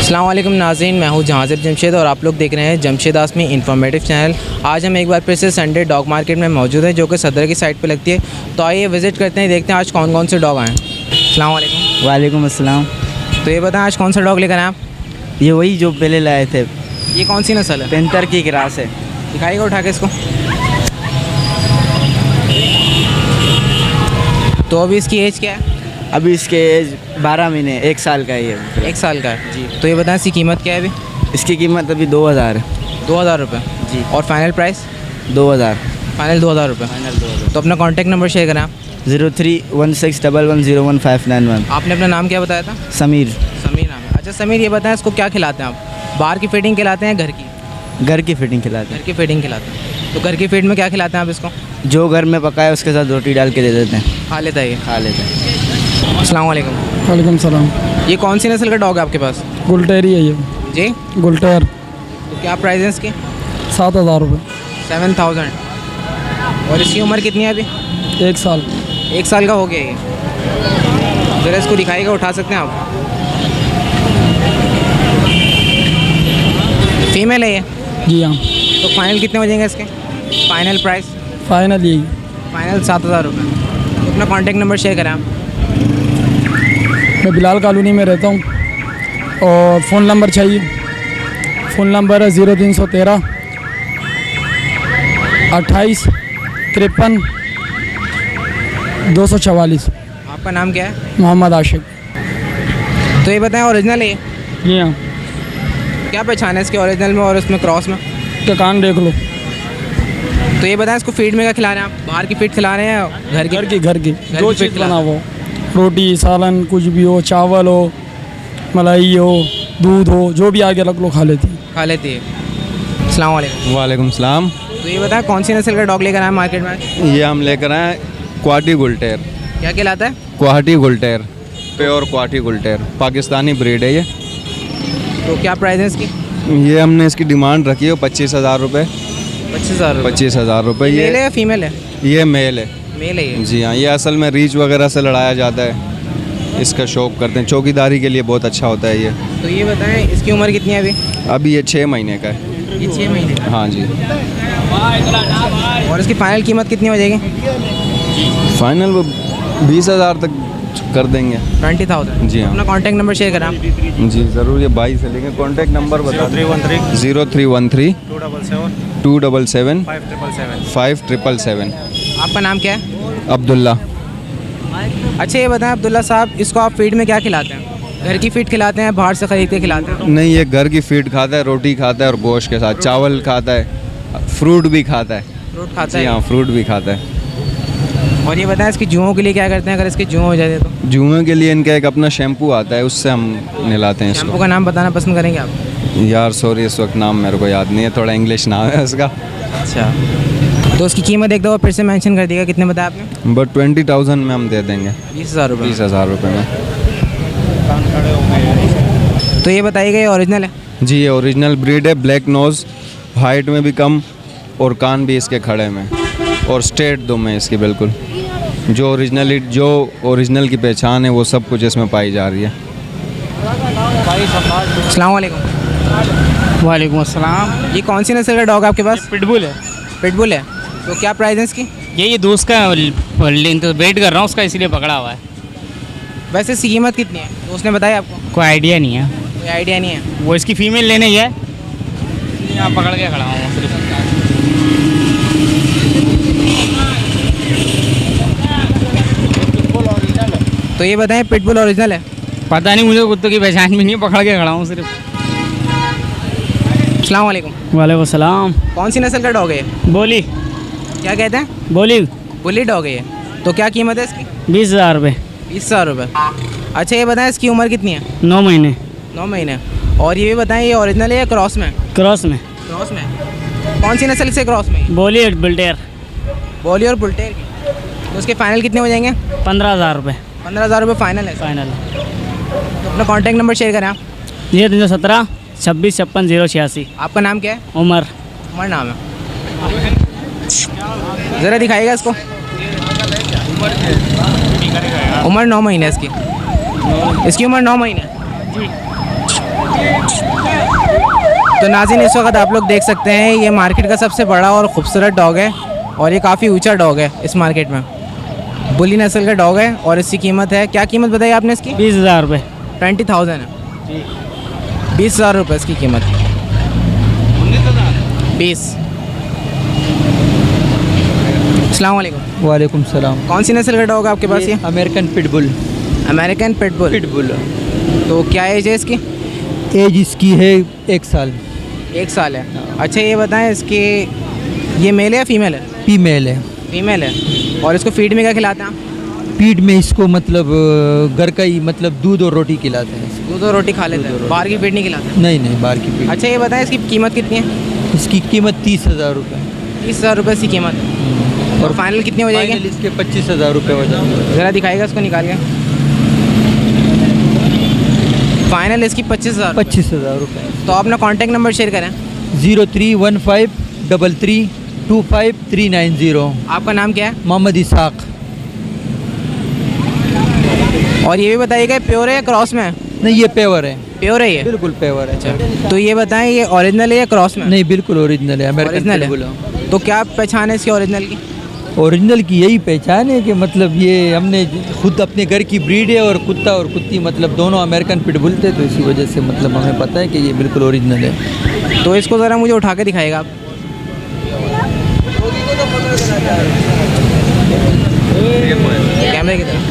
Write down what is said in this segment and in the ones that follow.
अस्सलाम वालेकुम नाज़रीन, मैं हूँ जहाज़िब जमशेद और आप लोग देख रहे हैं जमशेद आसमी इन्फॉर्मेटिव चैनल। आज हम एक बार फिर से संडे डॉग मार्केट में मौजूद है जो कि सदर की साइड पे लगती है। तो आइए विज़िट करते हैं, देखते हैं आज कौन कौन से डॉग आए हैं। अस्सलाम वालेकुम। वालेकुम अस्सलाम। तो ये बताएं आज कौन सा डॉग लेकर आए आप? ये वही जो पहले लाए थे, ये कौन सी नस्ल है? पेंथर की क्रास है। दिखाइएगा उठा के इसको। तो अभी इसकी एज क्या है? अभी इसके एज 12 महीने 1 साल का ही है। 1 साल का है जी। तो ये बताएं इसकी कीमत क्या है अभी? इसकी कीमत अभी 2000 है 2000 रुपये जी। और फाइनल प्राइस? 2000 फाइनल 2000 रुपये। फाइनल 2000। तो अपना कॉन्टैक्ट नंबर शेयर करें आप। 031611011591। आपने अपना नाम क्या बताया था? समीर। समीर नाम है। अच्छा समीर, ये बताएं इसको क्या खिलाते हैं आप? बाहर की फीडिंग खिलाते हैं घर की? घर की फिटिंग खिलाते घर की फीडिंग खिलाते हैं। तो घर की फीड में क्या खिलाते हैं आप इसको? हैं, जो घर में पकाए उसके साथ रोटी डाल के दे देते हैं, खा लेता है ये। खा लेते हैं। अस्सलाम वालेकुम। वालेकुम सलाम। ये कौन सी नस्ल का डॉग है आपके पास? गुलटेर ही है ये। जी। गुलटेर तो क्या प्राइस है इसकी? 7000 रुपये। 7000। और इसकी उम्र कितनी है अभी? 1 साल। 1 साल का हो गया ये। ज़रा इसको दिखाइएगा, उठा सकते हैं आप? फीमेल है ये? जी हाँ। तो फाइनल कितने हो जाएंगे इसके? Final price? फाइनल यही। फाइनल 7000 रुपये। तो अपना कॉन्टैक्ट नंबर शेयर करें आप। मैं बिलाल कॉलोनी में रहता हूँ और फ़ोन नंबर चाहिए। फ़ोन नंबर है 0313 28 53 244। आपका नाम क्या है? मोहम्मद आशिक। तो ये बताएं ओरिजिनल है ये? जी हाँ। क्या पहचान है इसके ओरिजिनल में और इसमें क्रॉस में? के कान देख लो। तो ये बताएं इसको फीड में क्या खिला रहे हैं आप? बाहर की फीड खिला रहे हैं या घर की? घर की की जो फीड चीज़ खिला बना वो, रोटी सालन कुछ भी हो, चावल हो, मलाई हो, दूध हो, जो भी आगे रख लो खा लेती है। खा लेती है। अस्सलाम वालेकुम। वालेकुम सलाम। तो ये बताएं कौन सी नस्ल का डॉग लेकर आए मार्केट में? ये हम लेकर आए क्वाटी गुलटेर। क्या कहलाता है? क्वाटी गुलटेर, प्योर क्वाटी गुलटेर, पाकिस्तानी ब्रीड है ये। तो क्या प्राइस है इसकी? ये हमने इसकी डिमांड रखी है 25,000 रुपये। 25,000 रुपये। 25,000 रुपये। मेल है या फीमेल है? ये मेल है। मेल है ये। जी हाँ, ये असल में रीच वगैरह से लड़ाया जाता है, इसका शौक करते हैं, चौकीदारी के लिए बहुत अच्छा होता है ये। तो ये बताएं इसकी उम्र कितनी है अभी? अभी ये 6 महीने का है। ये 6 महीने का। हाँ जी। और इसकी फाइनल कीमत कितनी हो जाएगी? फाइनल वो 20,000 तक कर देंगे। 20,000। जी हाँ। अपना कॉन्टैक्ट नंबर शेयर करें आप। जी ज़रूर, ये 22 से लेंगे। कॉन्टैक्ट नंबर बता 0313 277 5777। आपका नाम क्या है? अब्दुल्ला। अच्छा ये बताएं अब्दुल्ला साहब, इसको आप फीड में क्या खिलाते हैं? घर की फीड खिलाते हैं, बाहर से खरीद के खिलाते हैं? नहीं, ये घर की फीड खाता है, रोटी खाता है और गोश्त के साथ चावल खाता है, फ्रूट भी खाता है। फ्रूट खाता जी है? हाँ, फ्रूट भी खाता है। और ये बताएं इसकी जुओं के लिए क्या करते हैं अगर इसके जुओं हो जाते तो? जुए के लिए इनका एक अपना शैम्पू आता है, उससे हम नहलाते हैं शैम्पू इसको। का नाम बताना पसंद करेंगे आप? यार सॉरी, इस वक्त नाम मेरे को याद नहीं है, थोड़ा इंग्लिश नाम है उसका। अच्छा। तो उसकी कीमत एक दफ़ा फिर से मेंशन कर दिएगा, कितने बताया आपने? बट 20,000 में हम दे देंगे। 20,000 रुपये। 20,000 रुपये में। तो ये बताइएगा ये ओरिजिनल है? जी, ये ओरिजिनल ब्रीड है, ब्लैक नोज़, हाइट में भी कम और कान भी इसके खड़े में और स्ट्रेट दुम है इसकी बिल्कुल। जो ओरिजिनल की पहचान है वो सब कुछ इसमें पाई जा रही है। अस्सलाम वालेकुम। वालेकुम अस्सलाम। ये कौन सी नस्ल का डॉग है आपके पास? पिटबुल है। पिटबुल है। तो क्या प्राइस है इसकी? ये दोस्त का तो वेट कर रहा हूँ उसका, इसलिए पकड़ा हुआ है। वैसे इसकी कीमत कितनी है तो उसने बताया आपको? कोई आइडिया नहीं है। कोई आइडिया नहीं है। वो इसकी फीमेल लेने ही है, यहाँ पकड़ के खड़ा हूँ सिर्फ। तो ये बताएं पिटबुल ओरिजिनल है? पता नहीं, मुझे कुत्तों की पहचान भी नहीं है, पकड़ के खड़ा हूँ सिर्फ। अस्सलाम वालेकुम। वालेकुम सलाम। कौन सी नस्ल का डॉग है ये? बोली। क्या कहते हैं? बोली। बुली डॉग है ये। तो क्या कीमत है इसकी? 20,000 रुपये। 20,000 रुपये। अच्छा ये बताएं इसकी उम्र कितनी है? 9 महीने। 9 महीने। और ये भी बताएं ये ओरिजिनल है या क्रॉस में? क्रॉस में। क्रॉस में। कौन सी नस्ल से क्रॉस में? बोली बुलटेर। बोली और बुलटेर की। तो उसके फाइनल कितने हो जाएंगे? 15,000 रुपये 15,000 रुपये फाइनल है। फाइनल। तो अपना कॉन्टैक्ट नंबर शेयर करें आप। ये 317 26 56 086। आपका नाम क्या है? उमर। उमर नाम है। ज़रा दिखाइएगा इसको। उम्र 9 महीने इसकी। इसकी उम्र 9 महीने। तो नाज़रीन, इस वक्त आप लोग देख सकते हैं ये मार्केट का सबसे बड़ा और ख़ूबसूरत डॉग है और ये काफ़ी ऊंचा डॉग है इस मार्केट में। बुली नस्ल का डॉग है और इसकी कीमत है, क्या कीमत बताई आपने इसकी? 20,000 रुपये। 20,000 है। 20,000 रुपये इसकी कीमत। 20। अस्सलाम वालेकुम। वालेकुम सलाम। कौन सी नस्ल का डॉग है आपके पास ये? American pitbull. American pitbull. Pitbull तो क्या एज है इसकी? एज इसकी है 1 साल। 1 साल है। अच्छा ये बताएं, इसकी ये मेल है या फीमेल है? फीमेल है। फीमेल है। और इसको फीड में क्या खिलाते हैं आप? फीड में इसको मतलब घर का ही मतलब दूध और रोटी खिलाते हैं। दूध और रोटी खा लेते हैं, बाहर की फीड नहीं खिलाते? नहीं नहीं, बाहर की फीड। अच्छा ये बताएं, इसकी कीमत कितनी है? इसकी कीमत 30,000 रुपये। 30,000 रुपये इसकी कीमत है। और फाइनल कितनी हो जाएगी? फाइनल इसके 25,000 रुपये हो जाएंगे। ज़रा दिखाएगा इसको निकाल के। फाइनल इसकी 25,000। 25,000 रुपये। तो अपना कॉन्टैक्ट नंबर शेयर करें। 0315332390। आपका नाम क्या है? मोहम्मद इसाक। और ये भी बताइएगा प्योर है या क्रॉस में है? नहीं, ये पेवर है। प्योर है ये? बिल्कुल पेवर है। अच्छा, तो ये बताएं ये ओरिजिनल है या क्रॉस में? नहीं, बिल्कुल ओरिजिनल है। अमेरिकन ओरिजिनल पिटबुल है। तो क्या पहचान है इसकी ओरिजिनल की? ओरिजिनल की यही पहचान है कि मतलब ये हमने खुद अपने घर की ब्रीड है और कुत्ता और कुत्ती मतलब दोनों अमेरिकन पिटबुल थे, तो इसी वजह से मतलब हमें पता है कि ये बिल्कुल ओरिजिनल है। तो इसको ज़रा मुझे उठा के दिखाएगा आप। कैमरे की तरफ।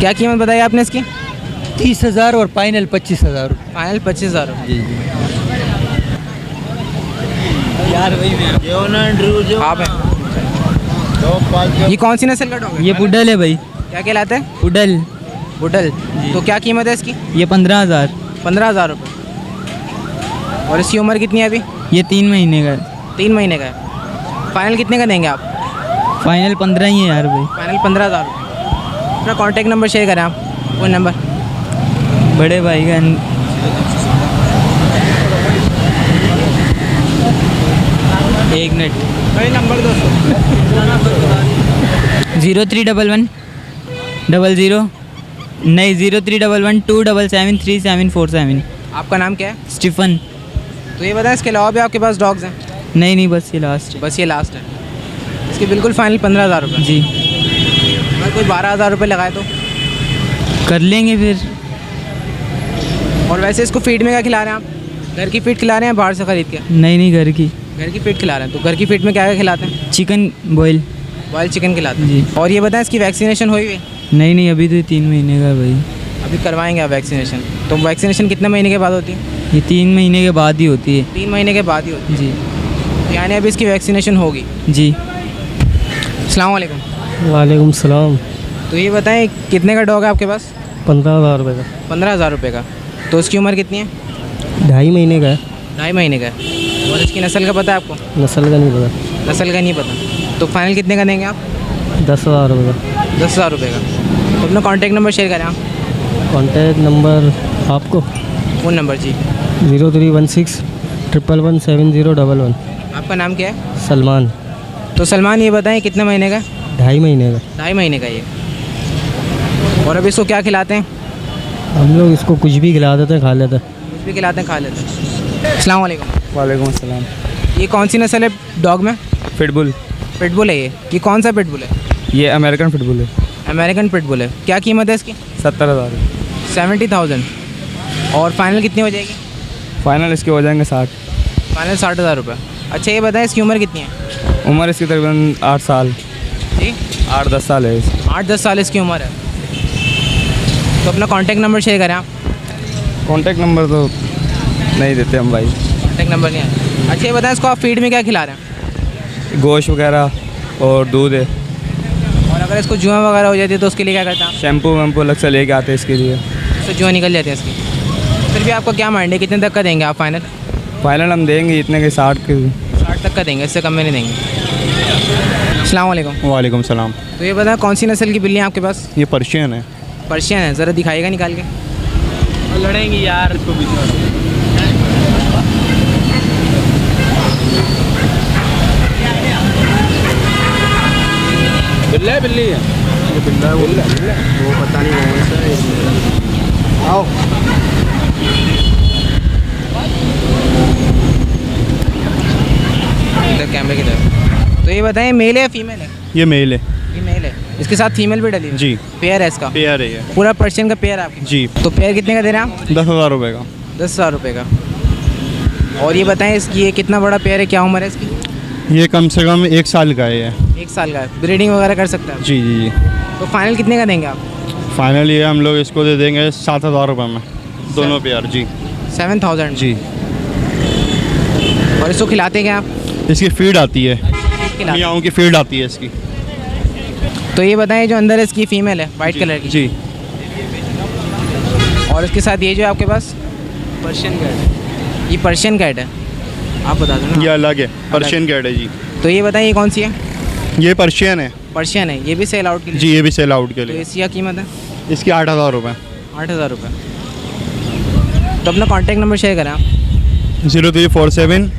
क्या कीमत बताई आपने इसकी? 30,000 और फाइनल 25,000। फाइनल 25,000। जी जी। आप हैं? ये कौन सी नस्ल का डॉग है? ये पुडल है भाई। क्या कहलाता है? पुडल। बुडल। तो क्या कीमत है इसकी? ये 15,000। 15,000 रुपये। और इसकी उम्र कितनी है अभी? ये 3 महीने का है। 3 महीने का है। फाइनल कितने का देंगे आप? फाइनल 15 ही है यार भाई। फाइनल 15,000 रुपये। अपना कॉन्टैक्ट नंबर शेयर करें आप, फ़ोन नंबर। बड़े भाई का 1 मिनट। नंबर दो। 0311 00 नहीं 0311 2773747। आपका नाम क्या है? स्टीफन। तो ये बताएं, इसके अलावा भी आपके पास डॉग्स हैं? नहीं बस ये लास्ट है। बस ये लास्ट है। इसके बिल्कुल फाइनल 15,000 रुपये। जी अगर कोई 12,000 रुपये लगाए तो? कर लेंगे फिर। और वैसे इसको फीड में क्या खिला रहे हैं आप? घर की फीड खिला रहे हैं बाहर से ख़रीद के? नहीं घर की। घर की फीड खिला रहे हैं। तो घर की फीड में क्या क्या खिलाते हैं? Chicken boil. बॉयल चिकन खिलाते हैं। जी। और ये बताएं, इसकी वैक्सीनेशन हुई हुई है? नहीं अभी तो ये 3 महीने का है भाई। अभी करवाएंगे आप वैक्सीनेशन? तो वैक्सीनेशन कितने महीने के बाद होती है? ये 3 महीने के बाद ही होती है। 3 महीने के बाद ही होती जी है। यानी अभी इसकी वैक्सीनेशन होगी। जी। अस्सलाम वालेकुम। वालेकुम सलाम। तो ये बताएं, कितने का डॉग है आपके पास? 15,000 रुपये का। 15,000 रुपये का। तो इसकी उम्र कितनी है? 2.5 महीने का है। 2.5 महीने का है। और इसकी नस्ल का पता है आपको? नस्ल का नहीं पता। नस्ल का नहीं पता। तो फाइनल कितने का देंगे आप? 10,000 रुपये का। 10,000 रुपये का। तो अपना कॉन्टैक्ट नंबर शेयर करें आप। कॉन्टैक्ट नंबर आपको? फ़ोन नंबर जी। 0316 111 7011। आपका नाम क्या है? सलमान। तो सलमान, ये बताएं कितने महीने का? 2.5 महीने का। 2.5 महीने का ये। और अब इसको क्या खिलाते हैं? हम लोग इसको कुछ भी खिला देते हैं, खा लेते हैं। कुछ भी खिलाते हैं, खा लेते हैं। अस्सलाम वालेकुम। वालेकुम अस्सलाम। ये कौन सी नस्ल है डॉग में? पिटबुल। पिटबुल है ये कौन सा पिटबुल है? ये अमेरिकन पिटबुल है। अमेरिकन पिटबुल है। क्या कीमत है इसकी? 70,000। 70,000। और फाइनल कितनी हो जाएगी? फाइनल इसके हो जाएंगे 60। फाइनल 60,000 रुपये। अच्छा ये बताएं, इसकी उम्र कितनी है? उम्र इसकी तकरीबन 8 साल। जी 8-10 साल है। 8-10 साल इसकी उम्र है। तो अपना कॉन्टैक्ट नंबर शेयर करें आप। कॉन्टैक्ट नंबर तो नहीं देते हम भाई। कॉन्टैक्ट नंबर नहीं है। अच्छा ये बताएं, इसको आप फीड में क्या खिला रहे हैं? गोश्त वगैरह और दूध है। और अगर इसको जुआ वगैरह हो जाती है तो उसके लिए क्या करते हैं? शैम्पू वैम्पू अलग से लेके आते हैं इसके लिए। इससे जुआ निकल जाती है इसकी। फिर भी आपका क्या माइंड है, कितने तक का देंगे आप फाइनल? फाइनल हम देंगे इतने के 60 के। 60 तक का देंगे, इससे कम में नहीं देंगे। अस्सलाम वालेकुम। वालेकुम सलाम। तो ये बताएं, कौन सी नस्ल की बिल्ली है आपके पास? ये पर्शियन है। पर्शियन है। ज़रा दिखाइएगा निकाल के। लड़ेंगे यार। बिल्ली है। ये बिल्ला है वो पता नहीं कौन सा है। आओ। इधर कैमरे की तरफ। तो ये बताएं मेल है या फीमेल है? ये मेल है ये मेल है। इसके साथ फीमेल भी डली है? जी। पेयर है इसका? पेयर है ये पूरा पर्शियन का पेयर है आपके? जी। तो पेयर कितने का दे रहे हैं आप? 10,000 रुपये का। 10,000 रुपये का। और ये बताएं इसकी ये कितना बड़ा पेयर है, क्या उम्र है इसकी? ये कम से कम 1 साल का है ये। 1 साल का है। ब्रीडिंग वगैरह कर सकता है? जी जी जी। तो फाइनल कितने का देंगे आप? फाइनल ये हम लोग इसको दे देंगे 7,000 रुपये में, दोनों पेयर। जी 7,000 जी। और इसको खिलाते क्या आप? इसकी फीड आती है, खिलाते। मियाओं की फीड आती है इसकी। तो ये बताएं जो अंदर इसकी फीमेल है वाइट कलर की? जी। और इसके साथ ये जो है आपके पास पर्शियन कैट है, ये पर्शियन कैट है, आप बता दो ना। ये अलग है, पर्शियन कैट है जी। तो ये बताएं ये कौन सी है? ये पर्शियन है। पर्शियन है, ये भी सेल आउट के लिए? जी, ये भी सेल आउट के तो लिए। इसकी क्या कीमत है? इसकी 8,000 रुपये। 8,000 रुपये। तो अपना कॉन्टैक्ट नंबर शेयर करें आप। 0347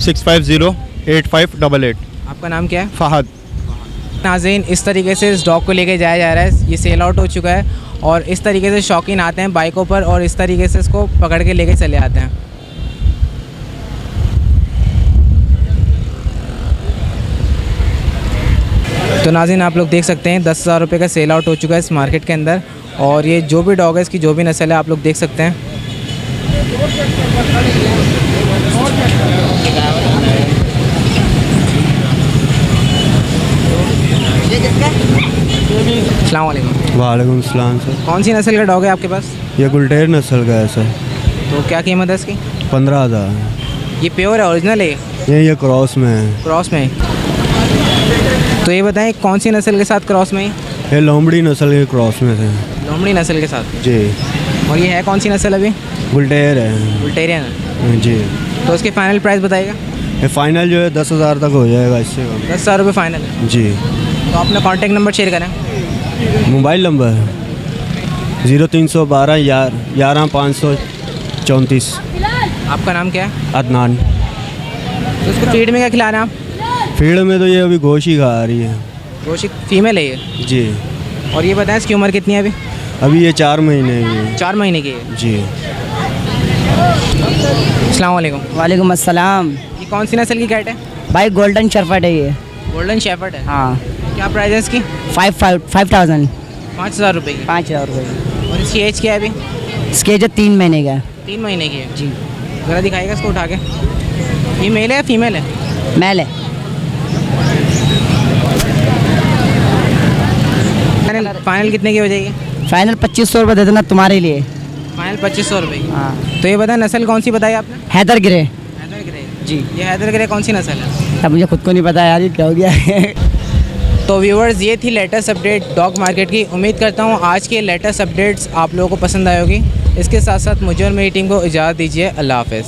650 8588। आपका नाम क्या है? फ़हद। नाज़रीन, इस तरीके से इस डॉग को लेके जाया जा रहा है। ये सेल आउट हो चुका है और इस तरीके से शौकीन आते हैं बाइकों पर और इस तरीके से इसको पकड़ के लेके चले आते हैं। तो नाज़रीन आप लोग देख सकते हैं 10,000 रुपये का सेल आउट हो चुका है इस मार्केट के अंदर। और ये जो भी डॉग है इसकी जो भी नस्ल है आप लोग देख सकते हैं। अस्सलाम वालेकुम। वालेकुम सलाम सर। कौन सी नस्ल का डॉग है आपके पास? ये गुलटेर नस्ल का है सर। तो क्या कीमत है इसकी? 15,000। ये प्योर है, ओरिजिनल है? ये क्रॉस में है। क्रॉस में। तो ये बताएं कौन सी नस्ल के साथ क्रॉस में? ये लोमड़ी नस्ल के क्रॉस में से। लोमड़ी नस्ल के साथ? जी। और ये है कौन सी नस्ल अभी? गुलटेर है। बुल्टेरियन है। जी। तो इसके फाइनल प्राइस बताइएगा। ये फाइनल जो है 10,000 तक हो जाएगा, इससे कम। 10,000 रुपये फाइनल है। जी। तो अपना कॉन्टैक्ट नंबर शेयर करें। Mobile number 0312 11 534। आपका नाम क्या है? अदनान। तो इसको फीड में क्या खिला रहे हैं आप? फील्ड में तो ये अभी गोश्त ही खा रही है। गोशी फीमेल है ये? जी। और ये बताएं इसकी उम्र कितनी है अभी? अभी ये 4 महीने की है। 4 महीने की है। जी। अस्सलाम वालेकुम। वालेकुम अस्सलाम। ये कौन सी नस्ल की कैट है? भाई गोल्डन शेफर्ड है ये। गोल्डन शेफर्ड है। हाँ। क्या प्राइस है इसकी? 5,000 5,000 रुपये की। 5,000 रुपये। और इसकी एज क्या है अभी? इसके एज 3 महीने का है। 3 महीने की है। जी। ज़रा दिखाइएगा इसको उठा के। ये मेल है या फीमेल है? मैल है। फाइनल कितने की हो जाएगी? फाइनल 2,500 रुपये दे देना तुम्हारे लिए। फाइनल 2,500 रुपये की। हाँ। तो ये बताएं नस्ल कौन सी बताई आपने? हैदर गिरे। हैदर ग्रे। जी। ये हैदर ग्रे कौन सी नस्ल है? अब मुझे खुद को नहीं पता यार, ये क्या हो गया है। तो व्यूवर्स ये थी लेटेस्ट अपडेट डॉग मार्केट की। उम्मीद करता हूँ आज के लेटेस्ट अपडेट्स आप लोगों को पसंद आए होगी। इसके साथ साथ मुझे और मेरी टीम को इजाज़त दीजिए। अल्लाह हाफ़िज़।